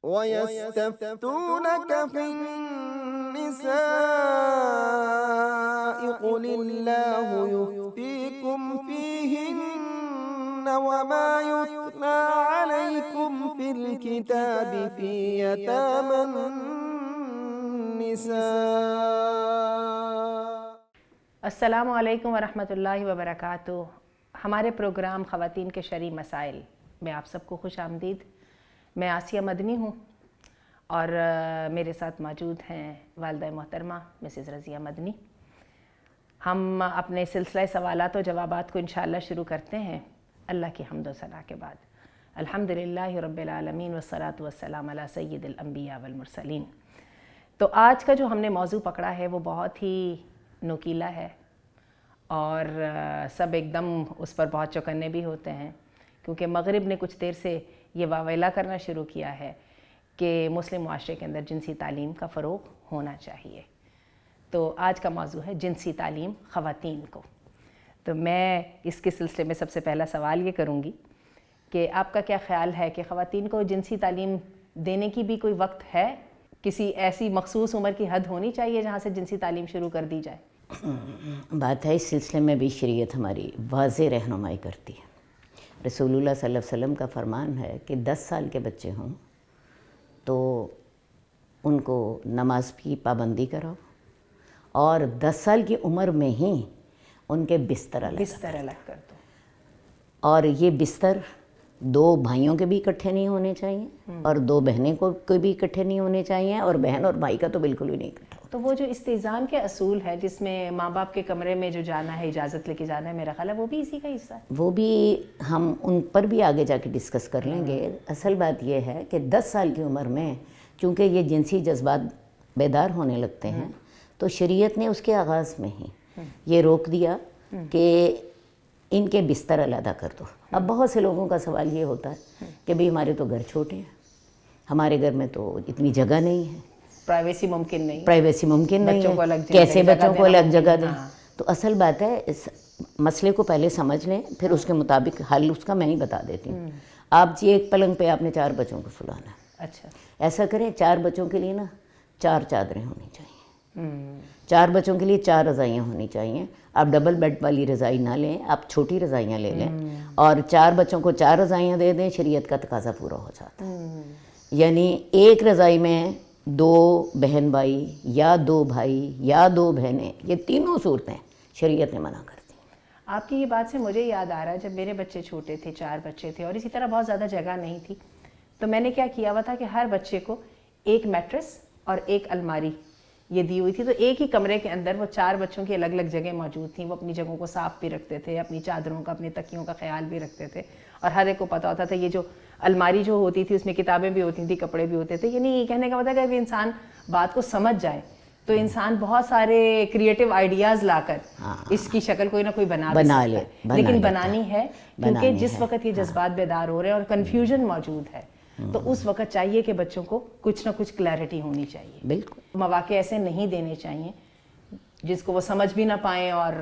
وَيَسْتَفْتُونَكَ فِي النِّسَاءِ قُلِ اللَّهُ يُفْتِيكُمْ فِيهِنَّ وَمَا يُتْلَى عَلَيْكُمْ فِي الْكِتَابِ فِي يَتَامَى النِّسَاءِ. السلام علیکم ورحمۃ اللہ وبرکاتہ. ہمارے پروگرام خواتین کے شرعی مسائل میں آپ سب کو خوش آمدید. میں آسیہ مدنی ہوں اور میرے ساتھ موجود ہیں والدہ محترمہ مسز رضیہ مدنی. ہم اپنے سلسلہ سوالات و جوابات کو انشاءاللہ شروع کرتے ہیں اللہ کی حمد و ثنا کے بعد. الحمدللہ رب العالمین والصلاۃ والسلام علی سید الانبیاء والمرسلین. تو آج کا جو ہم نے موضوع پکڑا ہے وہ بہت ہی نوکیلا ہے اور سب ایک دم اس پر بہت چوکنے بھی ہوتے ہیں کیونکہ مغرب نے کچھ دیر سے یہ واویلا کرنا شروع کیا ہے کہ مسلم معاشرے کے اندر جنسی تعلیم کا فروغ ہونا چاہیے. تو آج کا موضوع ہے جنسی تعلیم خواتین کو. تو میں اس کے سلسلے میں سب سے پہلا سوال یہ کروں گی کہ آپ کا کیا خیال ہے کہ خواتین کو جنسی تعلیم دینے کی بھی کوئی وقت ہے؟ کسی ایسی مخصوص عمر کی حد ہونی چاہیے جہاں سے جنسی تعلیم شروع کر دی جائے؟ بات ہے اس سلسلے میں بھی شریعت ہماری واضح رہنمائی کرتی ہے. رسول اللہ صلی اللہ علیہ وسلم کا فرمان ہے کہ 10 سال کے بچے ہوں تو ان کو نماز کی پابندی کراؤ اور 10 سال کی عمر میں ہی ان کے بستر الگ کر دو. اور یہ بستر 2 بھائیوں کے بھی اکٹھے نہیں ہونے چاہیے اور 2 بہنیں کو بھی اکٹھے نہیں ہونے چاہیے اور بہن اور بھائی کا تو بالکل بھی نہیں اکٹھا. تو وہ جو استئذان کے اصول ہے جس میں ماں باپ کے کمرے میں جو جانا ہے اجازت لے کے جانا ہے، میرا خیال ہے وہ بھی اسی کا حصہ ہے. وہ بھی ہم ان پر بھی آگے جا کے ڈسکس کر لیں گے. اصل بات یہ ہے کہ 10 سال کی عمر میں چونکہ یہ جنسی جذبات بیدار ہونے لگتے ہیں تو شریعت نے اس کے آغاز میں ہی یہ روک دیا کہ ان کے بستر علیحدہ کر دو. اب بہت سے لوگوں کا سوال یہ ہوتا ہے کہ بھئی ہمارے تو گھر چھوٹے ہیں، ہمارے گھر میں تو اتنی جگہ نہیں ہے، پرائیویسی ممکن نہیں ہے، کیسے بچوں کو الگ جگہ دیں. تو اصل بات ہے اس مسئلے کو پہلے سمجھ لیں پھر اس کے مطابق حل اس کا میں ہی بتا دیتی ہوں. آپ جی ایک پلنگ پہ آپ نے 4 بچوں کو سلانا ہے. اچھا ایسا کریں 4 بچوں کے لیے نا 4 چادریں ہونی چاہیے، 4 بچوں کے لیے 4 رضائیاں ہونی چاہیے. آپ ڈبل بیڈ والی رضائی نہ لیں، آپ چھوٹی رضائیاں لے لیں اور 4 بچوں کو 4 رضائیاں دے دیں. شریعت کا تقاضا پورا ہو جاتا ہے. یعنی ایک رضائی میں 2 بہن بھائی یا 2 بھائی یا 2 بہنیں، یہ تینوں صورتیں شریعت نے منع کر دی. آپ کی یہ بات سے مجھے یاد آ رہا ہے جب میرے بچے چھوٹے تھے، 4 بچے تھے اور اسی طرح بہت زیادہ جگہ نہیں تھی، تو میں نے کیا کیا ہوا تھا کہ ہر بچے کو ایک میٹرس اور ایک الماری یہ دی ہوئی تھی. تو ایک ہی کمرے کے اندر وہ 4 بچوں کی الگ الگ جگہیں موجود تھیں. وہ اپنی جگہوں کو صاف بھی رکھتے تھے، اپنی چادروں کا اپنے تکیوں کا خیال بھی رکھتے تھے اور ہر ایک کو پتہ ہوتا تھا یہ جو الماری جو ہوتی تھی اس میں کتابیں بھی ہوتی تھیں، کپڑے بھی ہوتے تھے. یعنی یہ کہنے کا مطلب ہے کہ انسان بات کو سمجھ جائے تو انسان بہت سارے کریٹو آئیڈیاز لا کر اس کی شکل کوئی نہ کوئی بنا لے، لیکن بنانی ہے کیونکہ جس وقت یہ جذبات بیدار ہو رہے ہیں اور کنفیوژن موجود ہے تو اس وقت چاہیے کہ بچوں کو کچھ نہ کچھ کلیئرٹی ہونی چاہیے. بالکل مواقع ایسے نہیں دینے چاہیے جس کو وہ سمجھ بھی نہ پائیں اور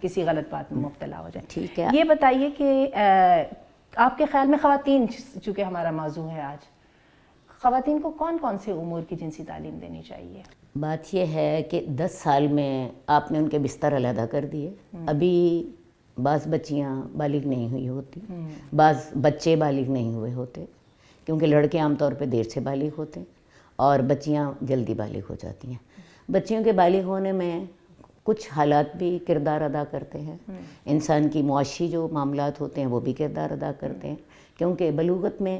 کسی غلط بات میں مبتلا ہو جائیں. ٹھیک ہے. یہ بتائیے کہ آپ کے خیال میں خواتین، چونکہ ہمارا موضوع ہے آج، خواتین کو کون کون سے امور کی جنسی تعلیم دینی چاہیے؟ بات یہ ہے کہ 10 سال میں آپ نے ان کے بستر علیحدہ کر دیے. ابھی بعض بچیاں بالغ نہیں ہوئی ہوتی، بعض بچے بالغ نہیں ہوئے ہوتے کیونکہ لڑکے عام طور پہ دیر سے بالغ ہوتے ہیں اور بچیاں جلدی بالغ ہو جاتی ہیں. بچیوں کے بالغ ہونے میں کچھ حالات بھی کردار ادا کرتے ہیں. انسان کی معاشی جو معاملات ہوتے ہیں وہ بھی کردار ادا کرتے ہیں کیونکہ بلوغت میں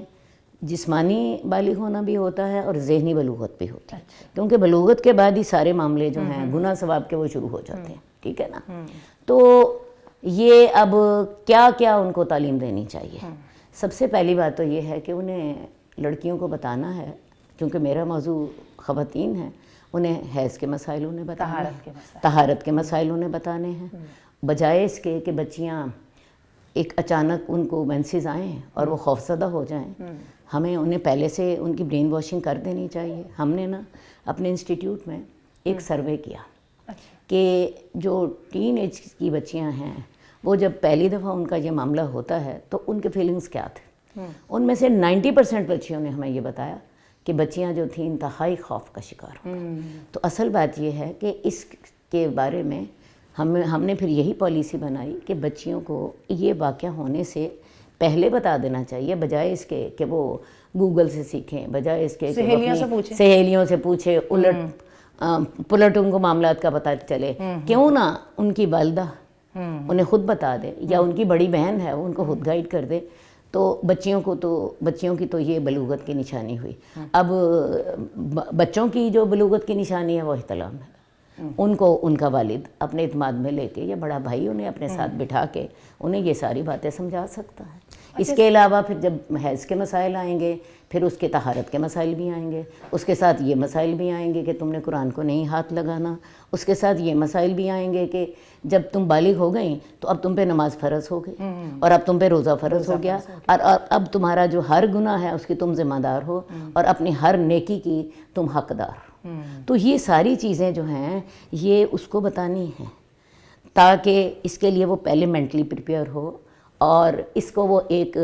جسمانی بالغ ہونا بھی ہوتا ہے اور ذہنی بلوغت بھی ہوتی ہے. کیونکہ بلوغت کے بعد ہی سارے معاملے جو ہیں گناہ ثواب کے وہ شروع ہو جاتے ہیں. ٹھیک ہے نا. تو یہ اب کیا کیا ان کو تعلیم دینی چاہیے؟ سب سے پہلی بات تو یہ ہے کہ انہیں لڑکیوں کو بتانا ہے، کیونکہ میرا موضوع خواتین ہے، انہیں حیض کے مسائل انہیں بتانا ہے، طہارت کے مسائل انہیں بتانے ہیں. بجائے اس کے کہ بچیاں ایک اچانک ان کو مینسز آئیں اور وہ خوفزدہ ہو جائیں، ہمیں انہیں پہلے سے ان کی برین واشنگ کر دینی چاہیے. ہم نے نا اپنے انسٹیٹیوٹ میں ایک سروے کیا کہ جو ٹین ایج کی بچیاں ہیں وہ جب پہلی دفعہ ان کا یہ معاملہ ہوتا ہے تو ان کے فیلنگز کیا تھے. ان میں سے 90% بچیوں نے ہمیں یہ بتایا کہ بچیاں جو تھیں انتہائی خوف کا شکار ہو گئیں۔ تو اصل بات یہ ہے کہ اس کے بارے میں ہم نے پھر یہی پالیسی بنائی کہ بچیوں کو یہ واقعہ ہونے سے پہلے بتا دینا چاہیے، بجائے اس کے کہ وہ گوگل سے سیکھیں، بجائے اس کے سہیلیوں سے پوچھیں، الٹ پلٹ ان کو معاملات کا پتہ چلے، کیوں نہ ان کی والدہ انہیں خود بتا دے، یا ان کی بڑی بہن ہے وہ ان کو خود گائیڈ کر دے، تو بچیوں کی تو یہ بلوغت کی نشانی ہوئی۔ اب بچوں کی جو بلوغت کی نشانی ہے وہ احتلام ہے، ان کو ان کا والد اپنے اعتماد میں لے کے یا بڑا بھائی انہیں اپنے ساتھ بٹھا کے انہیں یہ ساری باتیں سمجھا سکتا ہے۔ اس کے علاوہ پھر جب حیض کے مسائل آئیں گے، پھر اس کے طہارت کے مسائل بھی آئیں گے، اس کے ساتھ یہ مسائل بھی آئیں گے کہ تم نے قرآن کو نہیں ہاتھ لگانا، اس کے ساتھ یہ مسائل بھی آئیں گے کہ جب تم بالغ ہو گئیں تو اب تم پہ نماز فرض ہو گئی، اور اب تم پہ روزہ فرض ہو گیا، اور اب تمہارا جو ہر گناہ ہے اس کی تم ذمہ دار ہو، اور اپنی ہر نیکی کی تم حقدار۔ تو یہ ساری چیزیں جو ہیں یہ اس کو بتانی ہیں، تاکہ اس کے لیے وہ پہلے مینٹلی پریپیئر ہو، اور اس کو وہ ایک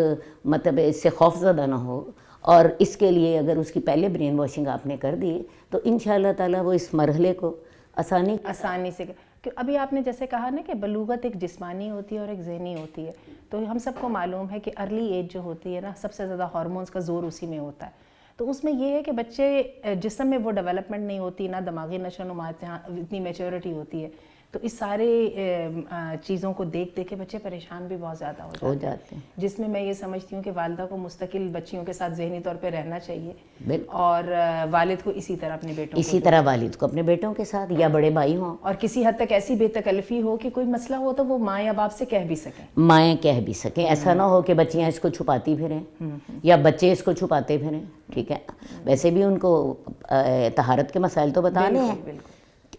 مطلب اس سے خوف زدہ نہ ہو، اور اس کے لیے اگر اس کی پہلے برین واشنگ آپ نے کر دی تو انشاءاللہ تعالیٰ وہ اس مرحلے کو آسانی سے کہ ابھی آپ نے جیسے کہا نا کہ بلوغت ایک جسمانی ہوتی ہے اور ایک ذہنی ہوتی ہے، تو ہم سب کو معلوم ہے کہ ارلی ایج جو ہوتی ہے نا، سب سے زیادہ ہارمونز کا زور اسی میں ہوتا ہے۔ تو اس میں یہ ہے کہ بچے جسم میں وہ ڈیولپمنٹ نہیں ہوتی، نہ دماغی نشو و نما اتنی میچورٹی ہوتی ہے، تو اس سارے چیزوں کو دیکھ کے بچے پریشان بھی بہت زیادہ ہو جاتے ہیں، جس میں یہ سمجھتی ہوں کہ والدہ کو مستقل بچیوں کے ساتھ ذہنی طور پہ رہنا چاہیے، اور والد کو اسی طرح والد کو اپنے بیٹوں کے ساتھ یا بڑے بھائی ہوں، اور کسی حد تک ایسی بے تکلفی ہو کہ کوئی مسئلہ ہو تو وہ ماں یا باپ سے کہہ بھی سکیں، ایسا نہ ہو کہ بچیاں اس کو چھپاتی پھریں یا بچے اس کو چھپاتے پھریں، ٹھیک ہے۔ ویسے بھی ان کو طہارت کے مسائل تو بتانے ہیں،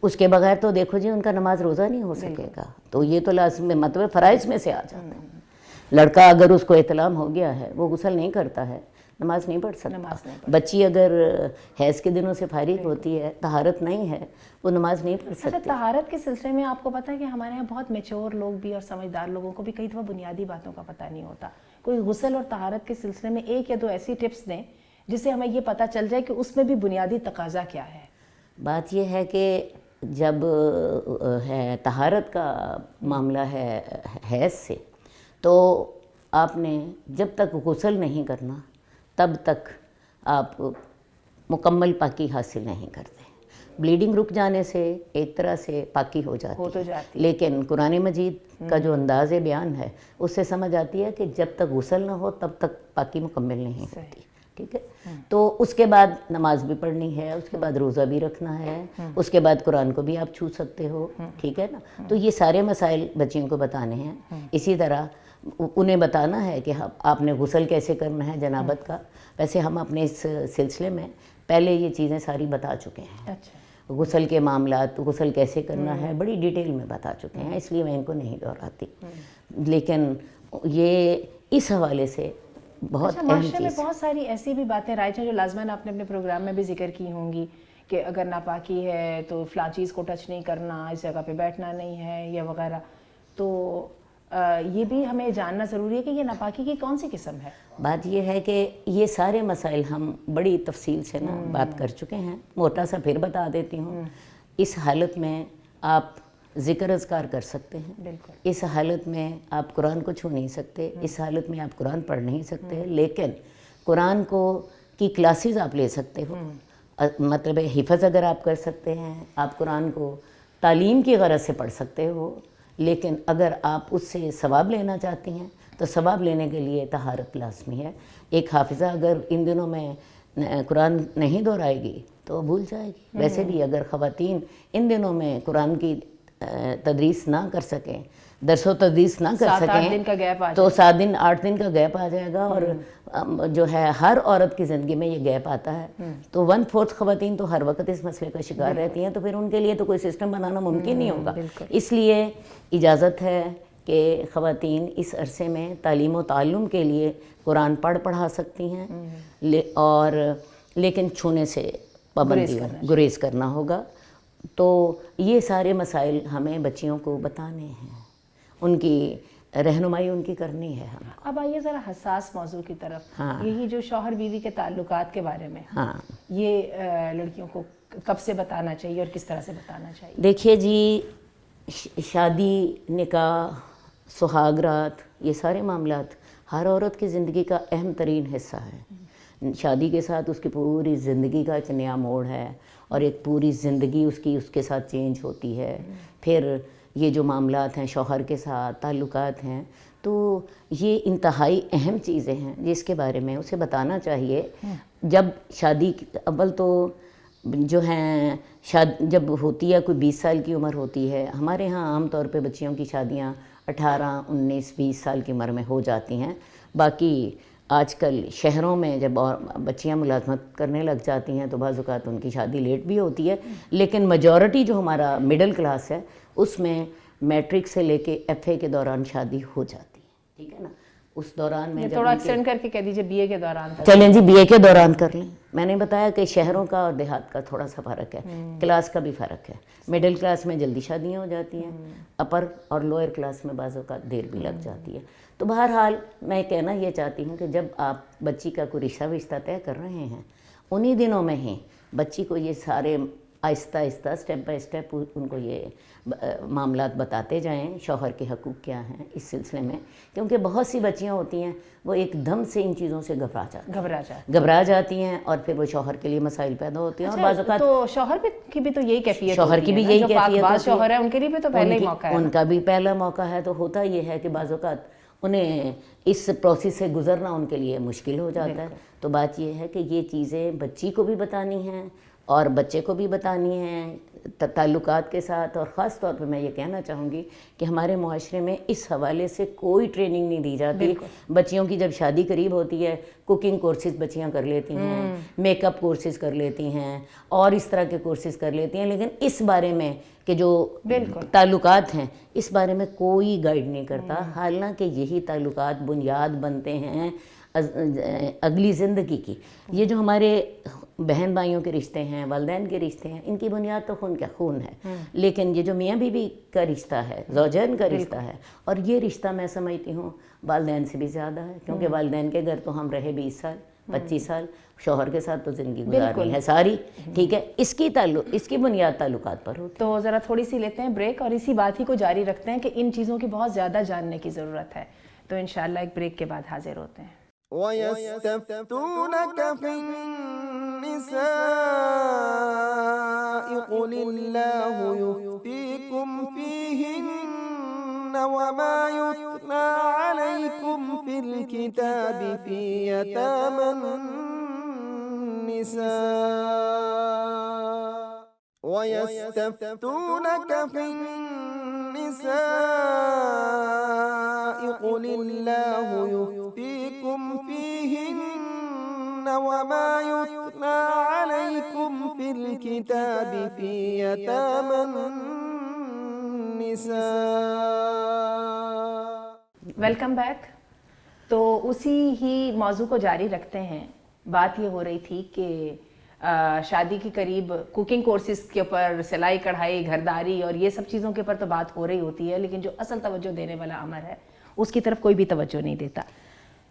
اس کے بغیر تو دیکھو جی ان کا نماز روزہ نہیں ہو سکے گا، تو یہ تو لازم مطلب فرائض میں سے آ جاتا ہے۔ لڑکا اگر اس کو احتلام ہو گیا ہے، وہ غسل نہیں کرتا ہے، نماز نہیں پڑھ سکتا۔ بچی اگر حیض کے دنوں سے فارغ ہوتی ہے، طہارت نہیں ہے، وہ نماز نہیں پڑھ سکتی۔ طہارت کے سلسلے میں آپ کو پتہ ہے کہ ہمارے یہاں بہت میچور لوگ بھی اور سمجھدار لوگوں کو بھی کئی دفعہ بنیادی باتوں کا پتہ نہیں ہوتا۔ کوئی غسل اور طہارت کے سلسلے میں ایک یا دو ایسی ٹپس دیں جس سے ہمیں یہ پتہ چل جائے کہ اس میں بھی بنیادی تقاضا کیا ہے۔ بات یہ ہے کہ جب ہے طہارت کا معاملہ ہے حیض سے، تو آپ نے جب تک غسل نہیں کرنا تب تک آپ مکمل پاکی حاصل نہیں کرتے۔ بلیڈنگ رک جانے سے ایک طرح سے پاکی ہو جاتی ہے، لیکن قرآن مجید کا جو انداز بیان ہے اس سے سمجھ آتی ہے کہ جب تک غسل نہ ہو تب تک پاکی مکمل نہیں ہوتی، ٹھیک ہے۔ تو اس کے بعد نماز بھی پڑھنی ہے، اس کے بعد روزہ بھی رکھنا ہے، اس کے بعد قرآن کو بھی آپ چھو سکتے ہو، ٹھیک ہے نا۔ تو یہ سارے مسائل بچیوں کو بتانے ہیں۔ اسی طرح انہیں بتانا ہے کہ آپ نے غسل کیسے کرنا ہے جنابت کا۔ ویسے ہم اپنے اس سلسلے میں پہلے یہ چیزیں ساری بتا چکے ہیں، غسل کے معاملات، غسل کیسے کرنا ہے بڑی ڈیٹیل میں بتا چکے ہیں، اس لیے میں ان کو نہیں دہراتی۔ لیکن یہ اس حوالے سے بہت اہم معاشرے میں بہت ساری ایسی بھی باتیں رائج ہیں جو لازماً آپ نے اپنے پروگرام میں بھی ذکر کی ہوں گی کہ اگر ناپاکی ہے تو فلاں چیز کو ٹچ نہیں کرنا، اس جگہ پہ بیٹھنا نہیں ہے یا وغیرہ، تو یہ بھی ہمیں جاننا ضروری ہے کہ یہ ناپاکی کی کون سی قسم ہے۔ بات یہ ہے کہ یہ سارے مسائل ہم بڑی تفصیل سے نا بات کر چکے ہیں، موٹا سا پھر بتا دیتی ہوں۔ اس حالت میں آپ ذکر اذکار کر سکتے ہیں، اس حالت میں آپ قرآن کو چھو نہیں سکتے، اس حالت میں آپ قرآن پڑھ نہیں سکتے، لیکن قرآن کی کلاسز آپ لے سکتے ہو، مطلب حفظ اگر آپ کر سکتے ہیں، آپ قرآن کو تعلیم کی غرض سے پڑھ سکتے ہو، لیکن اگر آپ اس سے ثواب لینا چاہتی ہیں تو ثواب لینے کے لیے طہارت لازمی ہے۔ ایک حافظہ اگر ان دنوں میں قرآن نہیں دہرائے گی تو بھول جائے گی۔ ویسے بھی اگر خواتین ان دنوں میں قرآن کی تدریس نہ کر سکیں، درس و تدریس نہ کر سکیں تو 7 دن 8 دن کا گیپ آ جائے گا، اور جو ہے ہر عورت کی زندگی میں یہ گیپ آتا ہے، تو 1/4 خواتین تو ہر وقت اس مسئلے کا شکار رہتی ہیں، تو پھر ان کے لیے تو کوئی سسٹم بنانا ممکن نہیں ہوگا۔ اس لیے اجازت ہے کہ خواتین اس عرصے میں تعلیم و تعلم کے لیے قرآن پڑھا سکتی ہیں، اور لیکن چھونے سے پابندی گریز کرنا ہوگا۔ تو یہ سارے مسائل ہمیں بچیوں کو بتانے ہیں، ان کی رہنمائی ان کی کرنی ہے ہم. اب آئیے ذرا حساس موضوع کی طرف. ہاں. یہی جو شوہر بیوی کے تعلقات کے بارے میں, ہاں, یہ لڑکیوں کو کب سے بتانا چاہیے اور کس طرح سے بتانا چاہیے؟ دیکھیے جی, شادی, نکاح, سہاگرات, یہ سارے معاملات ہر عورت کی زندگی کا اہم ترین حصہ ہے. شادی کے ساتھ اس کی پوری زندگی کا ایک نیا موڑ ہے, اور ایک پوری زندگی اس کے ساتھ چینج ہوتی ہے. پھر یہ جو معاملات ہیں شوہر کے ساتھ, تعلقات ہیں, تو یہ انتہائی اہم چیزیں ہیں جس کے بارے میں اسے بتانا چاہیے. جب شادی اول تو جو ہیں جب ہوتی ہے, کوئی 20 سال کی عمر ہوتی ہے, ہمارے ہاں عام طور پہ بچیوں کی شادیاں 18, 19, 20 سال کی عمر میں ہو جاتی ہیں. باقی آج کل شہروں میں جب بچیاں ملازمت کرنے لگ جاتی ہیں تو بعض اوقات ان کی شادی لیٹ بھی ہوتی ہے, لیکن میجورٹی جو ہمارا مڈل کلاس ہے اس میں میٹرک سے لے کے FA کے دوران شادی ہو جاتی ہے. ٹھیک ہے نا, اس دوران میں تھوڑا ایکسٹینڈ کر کے کہہ دیجیے BA کے دوران. چلیں جی, BA کے دوران کر لیں. میں نے بتایا کہ شہروں کا اور دیہات کا تھوڑا سا فرق ہے, کلاس کا بھی فرق ہے. مڈل کلاس میں جلدی شادیاں ہو جاتی ہیں, اپر اور لوئر کلاس میں بعض اوقات دیر بھی لگ جاتی ہے. تو بہرحال میں کہنا یہ چاہتی ہوں کہ جب آپ بچی کا کوئی رشتہ طے کر رہے ہیں, انہی دنوں میں ہی بچی کو یہ سارے آہستہ آہستہ اسٹیپ بائی اسٹیپ ان کو یہ معاملات بتاتے جائیں, شوہر کے حقوق کیا ہیں اس سلسلے میں. کیونکہ بہت سی بچیاں ہوتی ہیں وہ ایک دم سے ان چیزوں سے گھبرا جاتی ہیں, اور پھر وہ شوہر کے لیے مسائل پیدا ہوتے ہیں. اور بعض اوقات تو شوہر کی بھی تو یہی کیفیت شوہر کی بھی یہی کیفیت ہوتی ہے, شوہر ہے ان کے لیے بھی تو پہلا ہی موقع ہے, ان کا بھی پہلا موقع ہے. تو ہوتا یہ ہے کہ بعض اوقات انہیں اس پروسیس سے گزرنا ان کے لیے مشکل ہو جاتا ہے. تو بات یہ ہے کہ یہ چیزیں بچی کو بھی بتانی ہیں اور بچے کو بھی بتانی ہیں تعلقات کے ساتھ. اور خاص طور پہ میں یہ کہنا چاہوں گی کہ ہمارے معاشرے میں اس حوالے سے کوئی ٹریننگ نہیں دی جاتی. بچیوں کی جب شادی قریب ہوتی ہے, کوکنگ کورسز بچیاں کر لیتی ہیں, میک اپ کورسز کر لیتی ہیں, اور اس طرح کے کورسز کر لیتی ہیں, لیکن اس بارے میں کہ جو تعلقات ہیں اس بارے میں کوئی گائیڈ نہیں کرتا. حالانکہ یہی تعلقات بنیاد بنتے ہیں اگلی زندگی کی. یہ جو ہمارے بہن بھائیوں کے رشتے ہیں, والدین کے رشتے ہیں, ان کی بنیاد تو خون ہے. لیکن یہ جو میاں بیوی کا رشتہ ہے, زوجین کا رشتہ ہے, اور یہ رشتہ میں سمجھتی ہوں والدین سے بھی زیادہ ہے. کیونکہ والدین کے گھر تو ہم رہے 20 سال 25 سال, شوہر کے ساتھ تو زندگی گزارنی ہے ساری. ٹھیک ہے, اس کی بنیاد تعلقات پر ہوتی ہے. تو ذرا تھوڑی سی لیتے ہیں بریک, اور اسی بات ہی کو جاری رکھتے ہیں کہ ان چیزوں کی بہت زیادہ جاننے کی ضرورت ہے. تو انشاءاللہ ایک بریک کے بعد حاضر ہوتے ہیں. وَيَسْتَفْتُونَكَ فِي النِّسَاءِ قُلِ اللَّهُ يُفْتِيكُمْ فِيهِنَّ وَمَا يُتْلَى عَلَيْكُمْ فِي الْكِتَابِ فِي يَتَامَى النِّسَاءِ وَيَسْتَفْتُونَكَ فِي النِّسَاءِ قُلِ اللَّهُ يُفْتِيكُمْ فِيهِنَّ وَمَا يُتْلَى عَلَيْكُمْ فِي الْكِتَابِ فِي يَتَامَى النِّسَاءِ. Welcome back. تو اسی ہی موضوع کو جاری رکھتے ہیں. بات یہ ہو رہی تھی کہ شادی کی قریب کوکنگ کورسز کے اوپر, سلائی کڑھائی, گھرداری اور یہ سب چیزوں کے اوپر تو بات ہو رہی ہوتی ہے, لیکن جو اصل توجہ دینے والا امر ہے اس کی طرف کوئی بھی توجہ نہیں دیتا.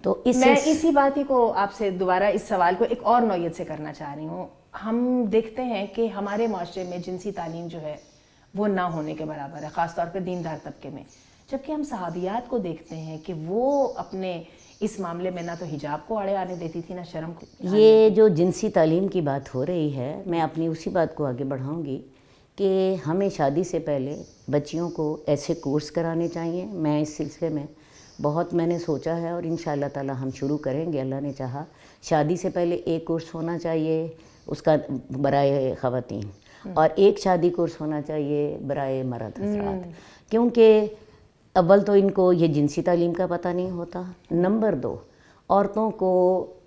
تو میں اسی بات ہی کو آپ سے دوبارہ اس سوال کو ایک اور نوعیت سے کرنا چاہ رہی ہوں. ہم دیکھتے ہیں کہ ہمارے معاشرے میں جنسی تعلیم جو ہے وہ نہ ہونے کے برابر ہے, خاص طور پہ دیندار طبقے میں. جبکہ ہم صحابیات کو دیکھتے ہیں کہ وہ اپنے اس معاملے میں نہ تو حجاب کو آڑے آنے دیتی تھی, نہ شرم کو. یہ جو جنسی تعلیم کی بات ہو رہی ہے, میں اپنی اسی بات کو آگے بڑھاؤں گی کہ ہمیں شادی سے پہلے بچیوں کو ایسے کورس کرانے چاہیے. میں اس سلسلے میں بہت میں نے سوچا ہے, اور انشاءاللہ تعالی ہم شروع کریں گے اللہ نے چاہا. شادی سے پہلے ایک کورس ہونا چاہیے اس کا برائے خواتین, اور ایک شادی کورس ہونا چاہیے برائے مرد حضرات. کیونکہ اول تو ان کو یہ جنسی تعلیم کا پتہ نہیں ہوتا. نمبر 2, عورتوں کو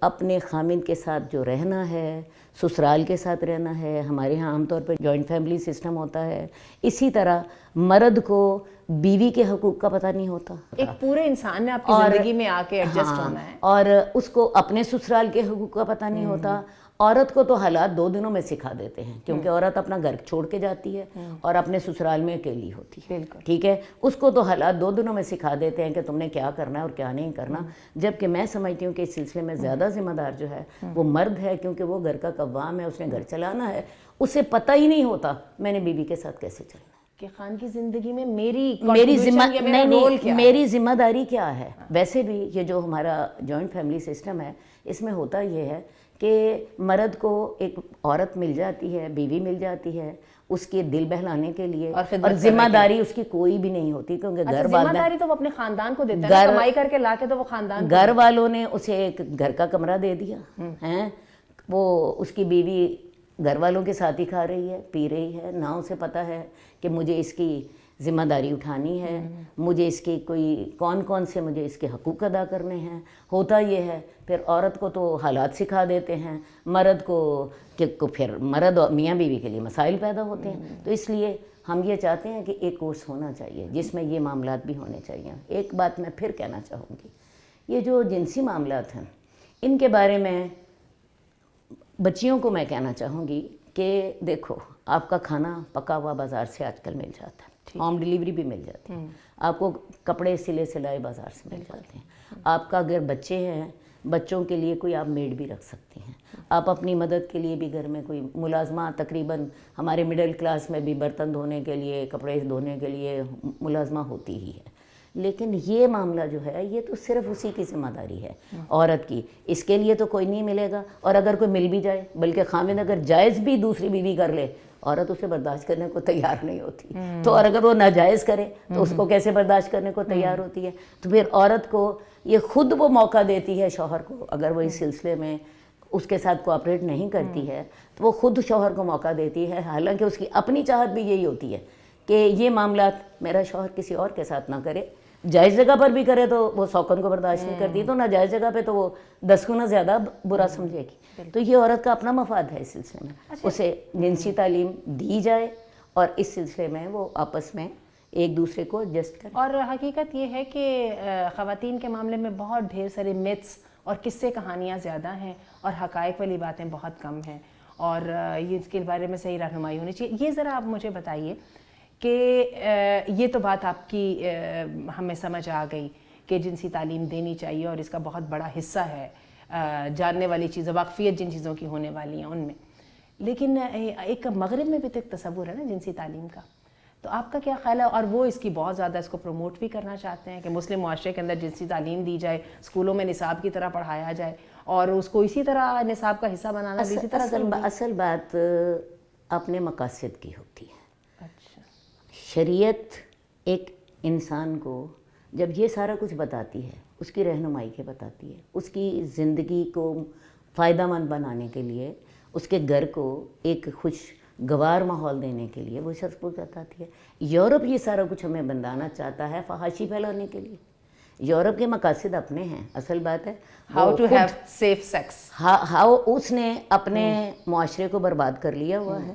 اپنے خامند کے ساتھ جو رہنا ہے, سسرال کے ساتھ رہنا ہے. ہمارے ہاں عام طور پہ جوائنٹ فیملی سسٹم ہوتا ہے. اسی طرح مرد کو بیوی کے حقوق کا پتہ نہیں ہوتا. ایک پورے انسان نے آپ کی زندگی میں آ کے ایڈجسٹ ہونا ہے, اور اس کو اپنے سسرال کے حقوق کا پتہ نہیں ہوتا, عورت کو تو حالات 2 دنوں میں سکھا دیتے ہیں، کیونکہ عورت اپنا گھر چھوڑ کے جاتی ہے اور اپنے سسرال میں اکیلی ہوتی ہے، ٹھیک ہے، اس کو تو حالات 2 دنوں میں سکھا دیتے ہیں کہ تم نے کیا کرنا ہے اور کیا نہیں کرنا، جبکہ میں سمجھتی ہوں کہ اس سلسلے میں زیادہ ذمہ دار جو ہے وہ مرد ہے، کیونکہ وہ گھر کا قوام ہے، اس نے گھر چلانا ہے، اسے پتہ ہی نہیں ہوتا میں نے بیوی کے ساتھ کیسے چلنا ہے کہ خان کی زندگی میں میری ذمہ داری کیا ہے۔ ویسے بھی یہ جو ہمارا جوائنٹ فیملی سسٹم ہے، اس میں ہوتا یہ ہے کہ مرد کو ایک عورت مل جاتی ہے، بیوی مل جاتی ہے اس کے دل بہلانے کے لیے، اور ذمہ داری اس کی کوئی بھی نہیں ہوتی، کیونکہ گھر ذمہ داری تو وہ اپنے خاندان کو دیتا ہے، کمائی کر کے لا کے تو وہ خاندان، گھر والوں نے اسے ایک گھر کا کمرہ دے دیا ہیں، وہ اس کی بیوی گھر والوں کے ساتھ ہی کھا رہی ہے، پی رہی ہے، نہ اسے پتہ ہے کہ مجھے اس کی ذمہ داری اٹھانی ہے، مجھے اس کی کون سے مجھے اس کے حقوق ادا کرنے ہیں۔ ہوتا یہ ہے پھر عورت کو تو حالات سکھا دیتے ہیں، مرد کو کہ پھر مرد اور میاں بیوی کے لیے مسائل پیدا ہوتے ہیں۔ تو اس لیے ہم یہ چاہتے ہیں کہ ایک کورس ہونا چاہیے جس میں یہ معاملات بھی ہونے چاہیے۔ ایک بات میں پھر کہنا چاہوں گی، یہ جو جنسی معاملات ہیں ان کے بارے میں بچیوں کو میں کہنا چاہوں گی کہ دیکھو، آپ کا کھانا پکا ہوا بازار سے آج کل مل جاتا ہے، ہوم ڈیلیوری بھی مل جاتی ہے، آپ کو کپڑے سلے سلائے بازار سے مل جاتے ہیں، آپ کا اگر بچے ہیں بچوں کے لیے کوئی آپ میڈ بھی رکھ سکتے ہیں، آپ اپنی مدد کے لیے بھی گھر میں کوئی ملازمہ، تقریباً ہمارے مڈل کلاس میں بھی برتن دھونے کے لیے، کپڑے دھونے کے لیے ملازمہ ہوتی ہی ہے۔ لیکن یہ معاملہ جو ہے یہ تو صرف اسی کی ذمہ داری ہے عورت کی، اس کے لیے تو کوئی نہیں ملے گا، اور اگر کوئی مل بھی جائے، بلکہ خاوند اگر جائز بھی دوسری بیوی کر لے، عورت اسے برداشت کرنے کو تیار نہیں ہوتی، تو اور اگر وہ ناجائز کرے تو اس کو کیسے برداشت کرنے کو تیار ہوتی ہے؟ تو پھر عورت کو یہ خود وہ موقع دیتی ہے شوہر کو، اگر وہ اس سلسلے میں اس کے ساتھ کوآپریٹ نہیں کرتی ہے تو وہ خود شوہر کو موقع دیتی ہے، حالانکہ اس کی اپنی چاہت بھی یہی ہوتی ہے کہ یہ معاملات میرا شوہر کسی اور کے ساتھ نہ کرے، جائز جگہ پر بھی کرے تو وہ سوکن کو برداشت نہیں کرتی، تو ناجائز جگہ پہ تو وہ 10 گنا زیادہ برا سمجھے گی۔ تو یہ عورت کا اپنا مفاد ہے اس سلسلے میں، اسے جنسی تعلیم دی جائے اور اس سلسلے میں وہ آپس میں ایک دوسرے کو ایڈجسٹ کریں۔ اور حقیقت یہ ہے کہ خواتین کے معاملے میں بہت ڈھیر سارے میتھس اور قصے کہانیاں زیادہ ہیں اور حقائق والی باتیں بہت کم ہیں، اور یہ اس کے بارے میں صحیح رہنمائی ہونی چاہیے۔ یہ ذرا آپ مجھے بتائیے کہ یہ تو بات آپ کی ہمیں سمجھ آ گئی کہ جنسی تعلیم دینی چاہیے اور اس کا بہت بڑا حصہ ہے جاننے والی چیزیں، واقفیت جن چیزوں کی ہونے والی ہیں ان میں، لیکن ایک مغرب میں بھی تو ایک تصور ہے نا جنسی تعلیم کا، تو آپ کا کیا خیال ہے؟ اور وہ اس کی بہت زیادہ اس کو پروموٹ بھی کرنا چاہتے ہیں کہ مسلم معاشرے کے اندر جنسی تعلیم دی جائے، اسکولوں میں نصاب کی طرح پڑھایا جائے اور اس کو اسی طرح نصاب کا حصہ بنانا بھی اسی طرح۔ اصل بات اپنے مقاصد کی ہوتی ہے۔ شریعت ایک انسان کو جب یہ سارا کچھ بتاتی ہے، اس کی رہنمائی کے بتاتی ہے، اس کی زندگی کو فائدہ مند بنانے کے لیے، اس کے گھر کو ایک خوشگوار ماحول دینے کے لیے وہ شخص کو بتاتی ہے۔ یورپ یہ سارا کچھ ہمیں بندانا چاہتا ہے فحاشی پھیلانے کے لیے۔ یورپ کے مقاصد اپنے ہیں، اصل بات ہے how to have safe sex, how اس نے اپنے معاشرے کو برباد کر لیا ہوا ہے۔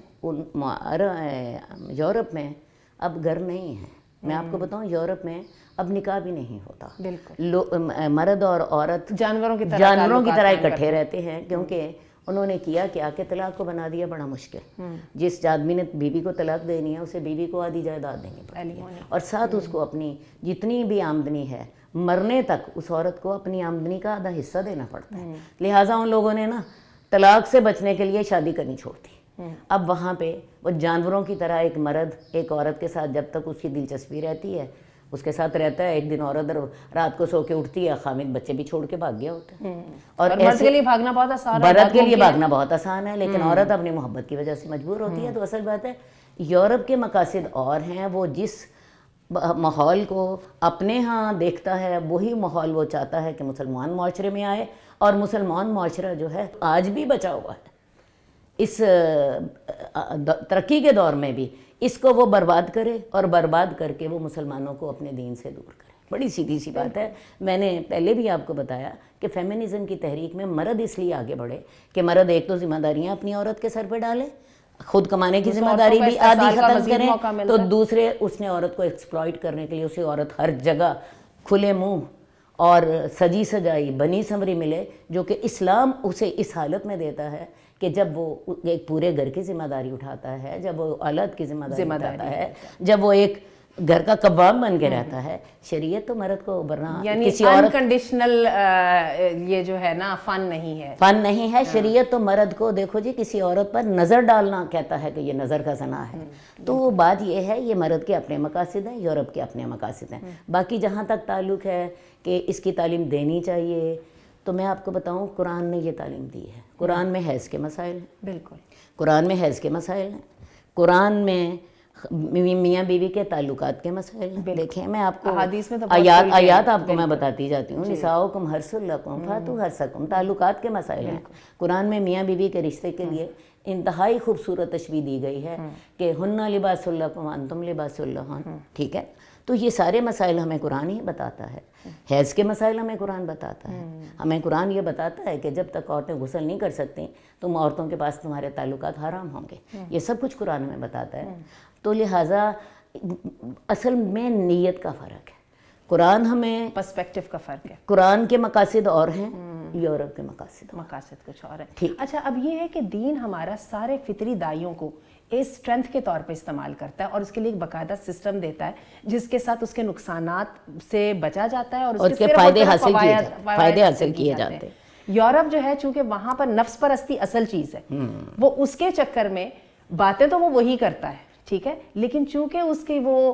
یورپ میں اب گھر نہیں ہے، میں آپ کو بتاؤں یورپ میں اب نکاح بھی نہیں ہوتا، بالکل مرد اور عورت جانوروں کی طرح اکٹھے رہتے ہیں، کیونکہ انہوں نے کیا کہ طلاق کو بنا دیا بڑا مشکل۔ جس آدمی نے بیوی کو طلاق دینی ہے اسے بیوی کو آدھی جائیداد دینی پڑتی ہے، اور ساتھ اس کو اپنی جتنی بھی آمدنی ہے مرنے تک اس عورت کو اپنی آمدنی کا آدھا حصہ دینا پڑتا ہے۔ لہٰذا ان لوگوں نے نا طلاق سے بچنے کے لیے شادی کرنی چھوڑ دی۔ اب وہاں پہ وہ جانوروں کی طرح ایک مرد ایک عورت کے ساتھ جب تک اس کی دلچسپی رہتی ہے اس کے ساتھ رہتا ہے، ایک دن عورت رات کو سو کے اٹھتی ہے، خامد بچے بھی چھوڑ کے بھاگ گیا ہوتا ہے۔ اور مرد کے لیے بھاگنا بہت آسان ہے، مرد کے لیے بھاگنا بہت آسان ہے، لیکن عورت اپنی محبت کی وجہ سے مجبور ہوتی ہے۔ تو اصل بات ہے یورپ کے مقاصد اور ہیں، وہ جس ماحول کو اپنے ہاں دیکھتا ہے وہی ماحول وہ چاہتا ہے کہ مسلمان معاشرے میں آئے، اور مسلمان معاشرہ جو ہے آج بھی بچا ہوا ہے اس ترقی کے دور میں بھی، اس کو وہ برباد کرے اور برباد کر کے وہ مسلمانوں کو اپنے دین سے دور کرے۔ بڑی سیدھی سی بات ہے۔ میں نے پہلے بھی آپ کو بتایا کہ فیمنزم کی تحریک میں مرد اس لیے آگے بڑھے کہ مرد ایک تو ذمہ داریاں اپنی عورت کے سر پہ ڈالے، خود کمانے کی ذمہ داری بھی آدھی ختم کریں، تو دوسرے اس نے عورت کو ایکسپلائٹ کرنے کے لیے اسے عورت ہر جگہ کھلے منہ اور سجی سجائی بنی سنوری ملے، جو کہ اسلام اسے اس حالت میں دیتا ہے کہ جب وہ ایک پورے گھر کی ذمہ داری اٹھاتا ہے، جب وہ اولاد کی ذمہ داری اٹھاتا ہے، جب وہ ایک گھر کا قوام بن کے رہتا ہے، شریعت تو مرد کو ورنہ یعنی کسی عورت انکنڈیشنل یہ جو ہے نا فن نہیں ہے، فن نہیں ہے. شریعت تو مرد کو دیکھو جی کسی عورت پر نظر ڈالنا کہتا ہے کہ یہ نظر کا زنا ہے. تو وہ بات یہ ہے، یہ مرد کے اپنے مقاصد ہیں، یورپ کے اپنے مقاصد ہیں. باقی جہاں تک تعلق ہے کہ اس کی تعلیم دینی چاہیے، تو میں آپ کو بتاؤں قرآن نے یہ تعلیم دی ہے. قرآن میں حیض کے مسائل ہیں، بالکل قرآن میں حیض کے مسائل ہیں، قرآن میں میاں بیوی کے تعلقات کے مسائل ہیں. دیکھیں میں آپ کو احادیث میں تو آیات آپ کو میں بتاتی جاتی ہوں. نساؤکم حرث لکم فاتوا حرثکم، تعلقات کے مسائل ہیں. قرآن میں میاں بیوی کے رشتے کے لیے انتہائی خوبصورت تشبیہ دی گئی ہے کہ ہن لباس لکم وانتم لباس لہن. ٹھیک ہے، تو یہ سارے مسائل ہمیں قرآن ہی بتاتا ہے. حیض کے مسائل ہمیں قرآن بتاتا ہے. ہمیں قرآن یہ بتاتا ہے کہ جب تک عورتیں غسل نہیں کر سکتیں تم عورتوں کے پاس تمہارے تعلقات حرام ہوں گے. یہ سب کچھ قرآن ہمیں بتاتا ہے. تو لہٰذا اصل میں نیت کا فرق ہے. قرآن ہمیں پرسپیکٹو کا فرق ہے. قرآن کے مقاصد اور ہیں، یورپ کے مقاصد کچھ اور ہے. اچھا اب یہ ہے کہ دین ہمارا سارے فطری دائیوں کو اسٹرینتھ کے طور پہ استعمال کرتا ہے اور اس کے لیے ایک باقاعدہ سسٹم دیتا ہے جس کے ساتھ اس کے نقصانات سے بچا جاتا ہے اور اس کے فائدے حاصل کیے جاتے ہیں. یورپ جو ہے چونکہ وہاں پر نفس پرستی اصل چیز ہے، وہ اس کے چکر میں باتیں تو وہ وہی کرتا ہے، ٹھیک ہے، لیکن چونکہ اس کی وہ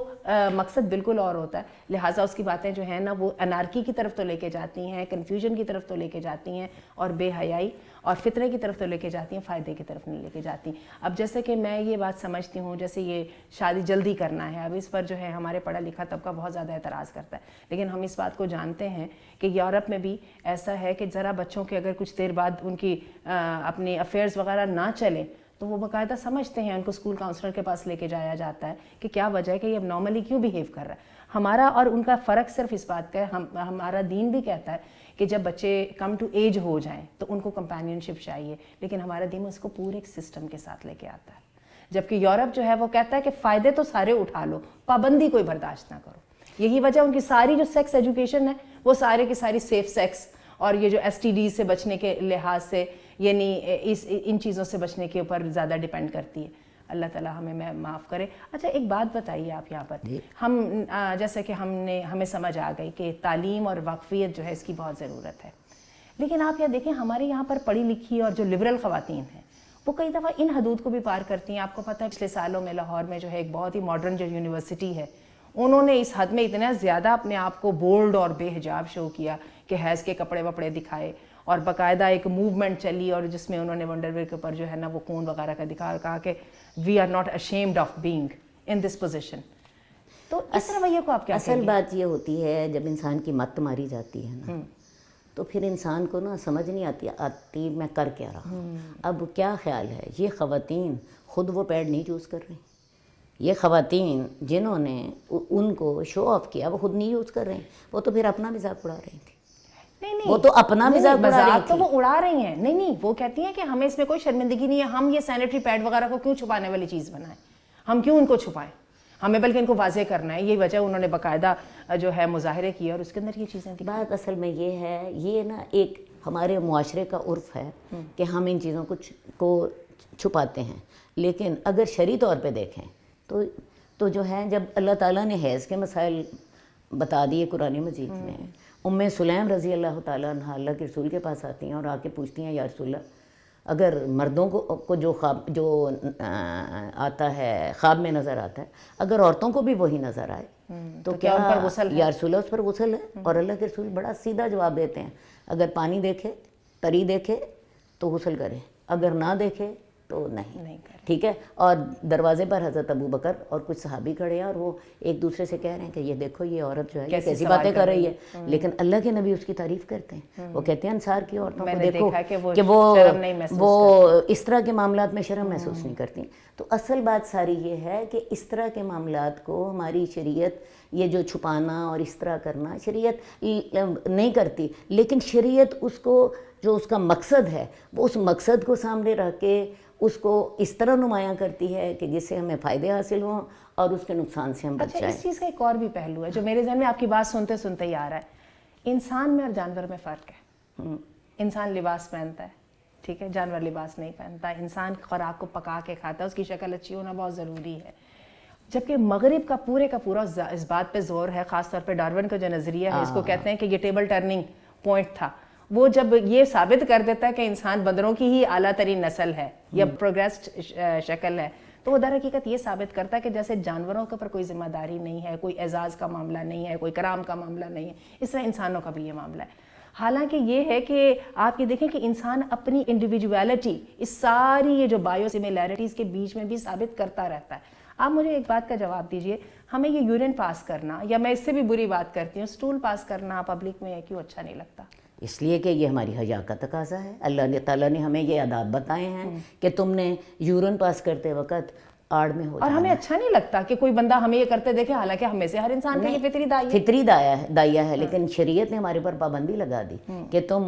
مقصد بالکل اور ہوتا ہے، لہٰذا اس کی باتیں جو ہیں نا وہ انارکی کی طرف تو لے کے جاتی ہیں، کنفیوژن کی طرف تو لے کے جاتی ہیں، اور بے حیائی اور فطرے کی طرف تو لے کے جاتی ہیں، فائدے کی طرف نہیں لے کے جاتی. اب جیسے کہ میں یہ بات سمجھتی ہوں، جیسے یہ شادی جلدی کرنا ہے، اب اس پر جو ہے ہمارے پڑھا لکھا طبقہ بہت زیادہ اعتراض کرتا ہے، لیکن ہم اس بات کو جانتے ہیں کہ یورپ میں بھی ایسا ہے کہ ذرا بچوں کے اگر کچھ دیر بعد ان کی اپنی افیئرز وغیرہ نہ چلیں تو وہ باقاعدہ سمجھتے ہیں، ان کو اسکول کاؤنسلر کے پاس لے کے جایا جاتا ہے کہ کیا وجہ ہے کہ یہ اب نارملی کیوں بیہیو کر رہا ہے. ہمارا اور ان کا فرق صرف اس بات کا ہے، ہمارا دین بھی کہتا ہے کہ جب بچے کم ٹو ایج ہو جائیں تو ان کو کمپینین شپ چاہیے، لیکن ہمارا دین اس کو پورے ایک سسٹم کے ساتھ لے کے آتا ہے. جبکہ یورپ جو ہے وہ کہتا ہے کہ فائدے تو سارے اٹھا لو، پابندی کوئی برداشت نہ کرو. یہی وجہ ان کی ساری جو سیکس ایجوکیشن ہے وہ سارے کی ساری سیف سیکس اور یہ جو ایس ٹی ڈی سے بچنے کے لحاظ سے یعنی ان چیزوں سے بچنے کے اوپر زیادہ ڈیپینڈ کرتی ہے. اللہ تعالیٰ ہمیں معاف کرے. اچھا ایک بات بتائیے آپ یہاں پر، ہم جیسے کہ ہمیں سمجھ آ گئی کہ تعلیم اور واقفیت جو ہے اس کی بہت ضرورت ہے، لیکن آپ یہ دیکھیں ہمارے یہاں پر پڑھی لکھی اور جو لبرل خواتین ہیں وہ کئی دفعہ ان حدود کو بھی پار کرتی ہیں. آپ کو پتہ ہے پچھلے سالوں میں لاہور میں جو ہے ایک بہت ہی ماڈرن جو یونیورسٹی ہے، انہوں نے اس حد میں اتنا زیادہ اپنے آپ کو بولڈ اور بے حجاب شو کیا کہ حیض کے کپڑے وپڑے دکھائے اور باقاعدہ ایک موومنٹ چلی اور جس میں انہوں نے ونڈر ویئر کے اوپر جو ہے نا وہ خون وغیرہ کا دکھا اور کہا کہ we are not ashamed of being in this position. تو اس رویے کو آپ کیا کہیں گے؟ اصل بات یہ ہوتی ہے جب انسان کی مت ماری جاتی ہے نا تو پھر انسان کو نا سمجھ نہیں آتی میں کر کیا رہا ہوں. اب کیا خیال ہے، یہ خواتین خود وہ پیڈ نہیں یوز کر رہی، یہ خواتین جنہوں نے ان کو شو آف کیا وہ خود نہیں یوز کر رہی، وہ تو پھر اپنا مذاق اڑا رہی تھی. وہ تو اپنا مذاق تو وہ اڑا رہی ہیں. نہیں وہ کہتی ہیں کہ ہمیں اس میں کوئی شرمندگی نہیں ہے، ہم یہ سینیٹری پیڈ وغیرہ کو کیوں چھپانے والی چیز بنائیں، ہم کیوں ان کو چھپائیں، ہمیں بلکہ ان کو واضح کرنا ہے. یہ وجہ انہوں نے باقاعدہ جو ہے مظاہرے کیے اور اس کے اندر یہ چیزیں تھیں. بات اصل میں یہ ہے، یہ نا ایک ہمارے معاشرے کا عرف ہے کہ ہم ان چیزوں کو چھپاتے ہیں. لیکن اگر شرعی طور پہ دیکھیں تو جو ہے جب اللہ تعالیٰ نے حیض کے مسائل بتا دیے قرآن مجید میں، ام سلیم رضی اللہ تعالیٰ عنہ اللہ کے رسول کے پاس آتی ہیں اور آ کے پوچھتی ہیں یا رسول اللہ اگر مردوں کو جو آتا ہے خواب میں نظر آتا ہے، اگر عورتوں کو بھی وہی نظر آئے تو کیا ان پر غسل ہے؟ یا رسول اللہ اس پر غسل ہے؟ اور اللہ کے رسول بڑا سیدھا جواب دیتے ہیں، اگر پانی دیکھے تری دیکھے تو غسل کرے، اگر نہ دیکھے تو نہیں. ٹھیک ہے. اور دروازے پر حضرت ابو بکر اور کچھ صحابی کھڑے ہیں اور وہ ایک دوسرے سے کہہ رہے ہیں کہ یہ دیکھو یہ عورت جو ہے کیسی باتیں کر رہی ہے، لیکن اللہ کے نبی اس کی تعریف کرتے ہیں. وہ کہتے ہیں انصار کی عورتوں کو دیکھو کہ وہ اس طرح کے معاملات میں شرم محسوس نہیں کرتی. تو اصل بات ساری یہ ہے کہ اس طرح کے معاملات کو ہماری شریعت یہ جو چھپانا اور اس طرح کرنا شریعت نہیں کرتی، لیکن شریعت اس کو جو اس کا مقصد ہے وہ اس مقصد کو سامنے رکھ کے اس کو اس طرح نمایاں کرتی ہے کہ جس سے ہمیں فائدے حاصل ہوں اور اس کے نقصان سے ہم بچ جائیں. اس چیز کا ایک اور بھی پہلو ہے جو میرے ذہن میں آپ کی بات سنتے سنتے ہی آ رہا ہے. انسان میں اور جانور میں فرق ہے. انسان لباس پہنتا ہے، ٹھیک ہے, جانور لباس نہیں پہنتا, انسان خوراک کو پکا کے کھاتا ہے, اس کی شکل اچھی ہونا بہت ضروری ہے. جبکہ مغرب کا پورا اس بات پہ زور ہے, خاص طور پہ ڈارون کا جو نظریہ ہے, اس کو کہتے ہیں کہ یہ ٹیبل ٹرننگ پوائنٹ تھا, وہ جب یہ ثابت کر دیتا ہے کہ انسان بندروں کی ہی اعلیٰ ترین نسل ہے یا پروگریسڈ شکل ہے, تو وہ در حقیقت یہ ثابت کرتا ہے کہ جیسے جانوروں کے اوپر کوئی ذمہ داری نہیں ہے, کوئی اعزاز کا معاملہ نہیں ہے, کوئی کرام کا معاملہ نہیں ہے, اس طرح انسانوں کا بھی یہ معاملہ ہے. حالانکہ یہ ہے کہ آپ یہ دیکھیں کہ انسان اپنی انڈیویجویلٹی اس ساری یہ جو بایو سملیرٹیز کے بیچ میں بھی ثابت کرتا رہتا ہے. آپ مجھے ایک بات کا جواب دیجئے, ہمیں یہ یورین پاس کرنا, یا میں اس سے بھی بری بات کرتی ہوں, سٹول پاس کرنا پبلک میں کیوں اچھا نہیں لگتا؟ اس لیے کہ یہ ہماری حیا کا تقاضا ہے. اللہ تعالیٰ نے ہمیں یہ آداب بتائے ہیں کہ تم نے یورین پاس کرتے وقت آڑ میں ہو اور ہمیں اچھا نہیں لگتا کہ کوئی بندہ ہمیں یہ کرتے دیکھے, حالانکہ ہمیں سے ہر انسان کا یہ فطری دائیا ہے. لیکن شریعت نے ہمارے پر پابندی لگا دی کہ تم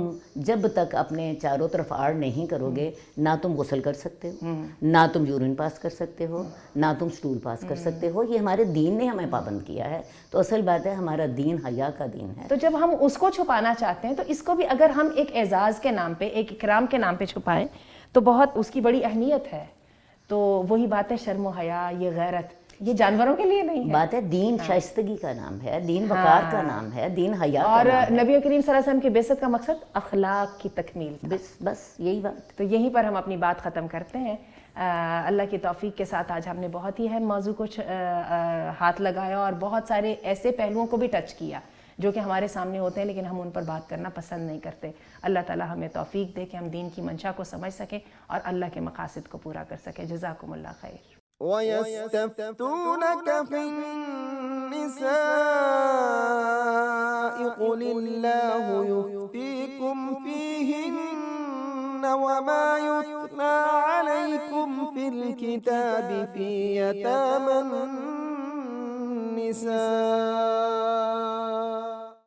جب تک اپنے چاروں طرف آڑ نہیں کرو گے, نہ تم غسل کر سکتے ہو, نہ تم یورین پاس کر سکتے ہو, نہ تم سٹول پاس کر سکتے ہو. یہ ہمارے دین نے ہمیں پابند کیا ہے. تو اصل بات ہے ہمارا دین حیا کا دین ہے. تو جب ہم اس کو چھپانا چاہتے ہیں تو اس کو بھی اگر ہم ایک اعزاز کے نام پہ, ایک اکرام کے نام پہ چھپائیں تو بہت اس کی بڑی اہمیت ہے. تو وہی بات ہے, شرم و حیا, یہ غیرت, یہ جانوروں کے لیے نہیں ہے. بات ہے دین شائستگی کا نام ہے, دین وقار کا نام ہے, دین حیا کا اور نام ہے. نبی کریم صلی اللہ علیہ وسلم کی بعثت کا مقصد اخلاق کی تکمیل تھا. بس یہی بات. تو یہیں پر ہم اپنی بات ختم کرتے ہیں. اللہ کی توفیق کے ساتھ آج ہم نے بہت ہی اہم موضوع کو ہاتھ لگایا اور بہت سارے ایسے پہلوؤں کو بھی ٹچ کیا جو کہ ہمارے سامنے ہوتے ہیں لیکن ہم ان پر بات کرنا پسند نہیں کرتے. اللہ تعالی ہمیں توفیق دے کہ ہم دین کی منشا کو سمجھ سکیں اور اللہ کے مقاصد کو پورا کر سکیں. جزاکم اللہ خیر. وَيَسْتَفْتُونَكَ فِي النِّسَاءِ قُلِ اللَّهُ يُفْتِيكُمْ فِيهِنَّ وَمَا يُتْلَى عَلَيْكُمْ فِي الْكِتَابِ فِي يَتَامَى النِّسَاءِ